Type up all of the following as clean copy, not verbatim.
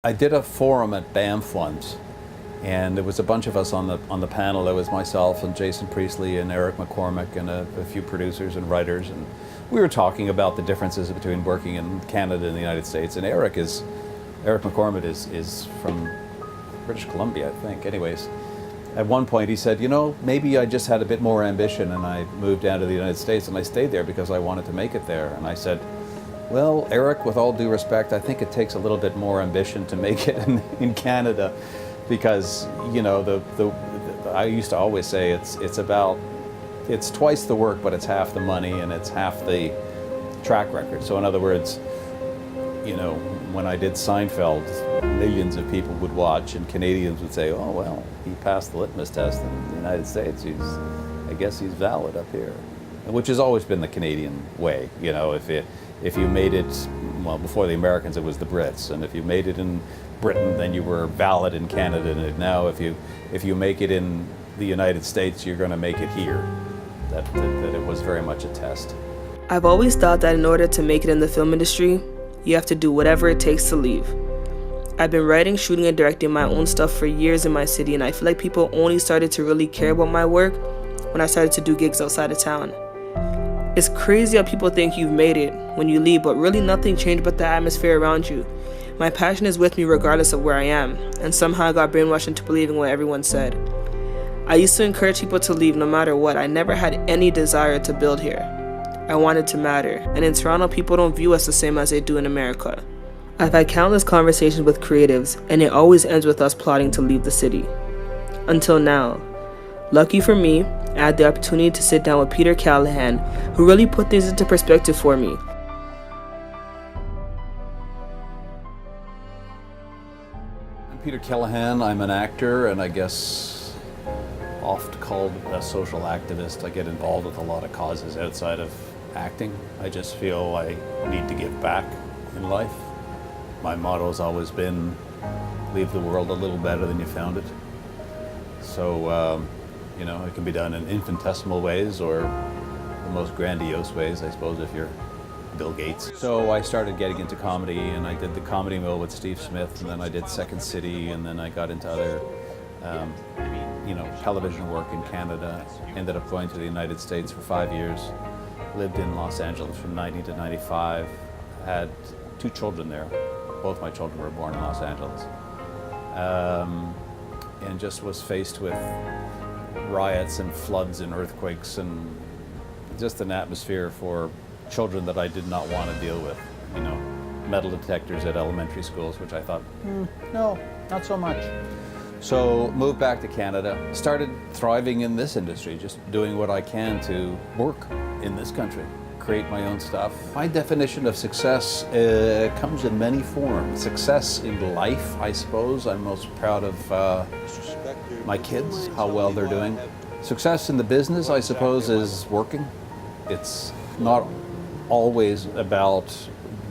I did a forum at Banff once, and there was a bunch of us on the panel. There was myself and Jason Priestley and Eric McCormick and a few producers and writers, and we were talking about the differences between working in Canada and the United States. And Eric McCormick is from British Columbia, I think. Anyways, at one point he said, you know, maybe I just had a bit more ambition and I moved down to the United States and I stayed there because I wanted to make it there. And I said, well, Eric, with all due respect, I think it takes a little bit more ambition to make it in Canada, because, you know, I used to always say it's twice the work, but it's half the money and it's half the track record. So in other words, you know, when I did Seinfeld, millions of people would watch, and Canadians would say, oh, well, he passed the litmus test in the United States. I guess he's valid up here, which has always been the Canadian way. You know, if you made it, well, before the Americans, it was the Brits, and if you made it in Britain, then you were valid in Canada. And now, if you make it in the United States, you're going to make it here. That it was very much a test. I've always thought that in order to make it in the film industry, you have to do whatever it takes to leave. I've been writing, shooting, and directing my own stuff for years in my city, and I feel like people only started to really care about my work when I started to do gigs outside of town. It's crazy how people think you've made it when you leave, but really nothing changed but the atmosphere around you. My passion is with me regardless of where I am, and somehow I got brainwashed into believing what everyone said. I used to encourage people to leave no matter what. I never had any desire to build here. I wanted to matter, and in Toronto, people don't view us the same as they do in America. I've had countless conversations with creatives, and it always ends with us plotting to leave the city. Until now. Lucky for me, I had the opportunity to sit down with Peter Keleghan, who really put things into perspective for me. I'm Peter Keleghan. I'm an actor, and I guess oft called a social activist. I get involved with a lot of causes outside of acting. I just feel I need to give back in life. My motto has always been, leave the world a little better than you found it. So, you know, it can be done in infinitesimal ways or the most grandiose ways, I suppose, if you're Bill Gates. So I started getting into comedy, and I did the Comedy Mill with Steve Smith, and then I did Second City, and then I got into other, you know, television work in Canada. Ended up going to the United States for 5 years. Lived in Los Angeles from 90 to 95. Had 2 children there. Both my children were born in Los Angeles. And just was faced with riots and floods and earthquakes and just an atmosphere for children that I did not want to deal with. You know, metal detectors at elementary schools, which I thought, no, not so much. So moved back to Canada, started thriving in this industry, just doing what I can to work in this country, create my own stuff. My definition of success comes in many forms. Success in life, I suppose. I'm most proud of my kids, how well they're doing. Success in the business, I suppose, is working. It's not always about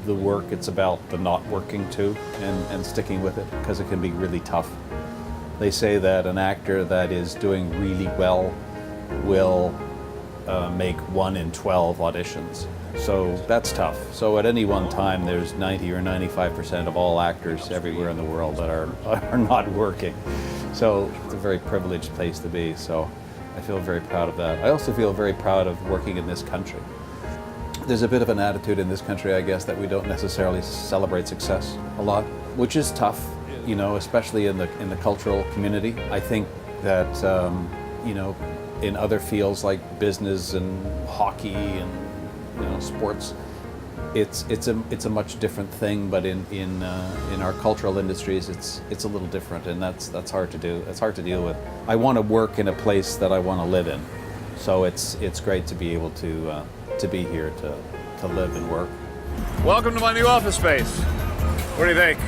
the work, it's about the not working too, and sticking with it, because it can be really tough. They say that an actor that is doing really well will make 1 in 12 auditions. So that's tough. So at any one time, there's 90 or 95% of all actors everywhere in the world that are not working. So it's a very privileged place to be. So I feel very proud of that. I also feel very proud of working in this country. There's a bit of an attitude in this country, I guess, that we don't necessarily celebrate success a lot, which is tough, you know, especially in the cultural community. I think that, you know, in other fields like business and hockey and, you know, sports, it's a much different thing. But in our cultural industries, it's a little different, and that's hard to do. It's hard to deal with. I want to work in a place that I want to live in, so it's great to be able to be here to live and work. Welcome to my new office space. What do you think?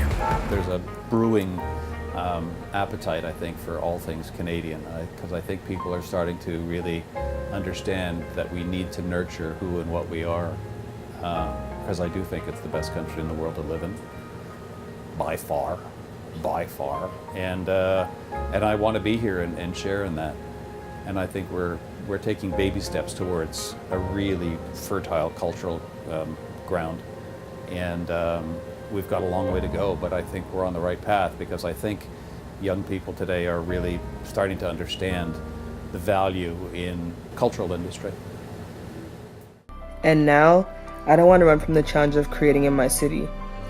There's a brewing appetite, I think, for all things Canadian, because I think people are starting to really understand that we need to nurture who and what we are, because I do think it's the best country in the world to live in, by far, and I want to be here and share in that, and I think we're taking baby steps towards a really fertile cultural ground, and we've got a long way to go, but I think we're on the right path because I think young people today are really starting to understand the value in cultural industry. And now, I don't want to run from the challenge of creating in my city.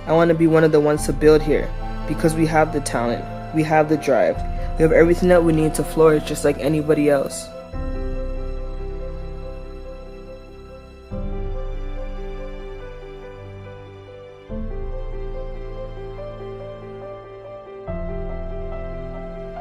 I want to be one of the ones to build here because we have the talent, we have the drive, we have everything that we need to flourish just like anybody else.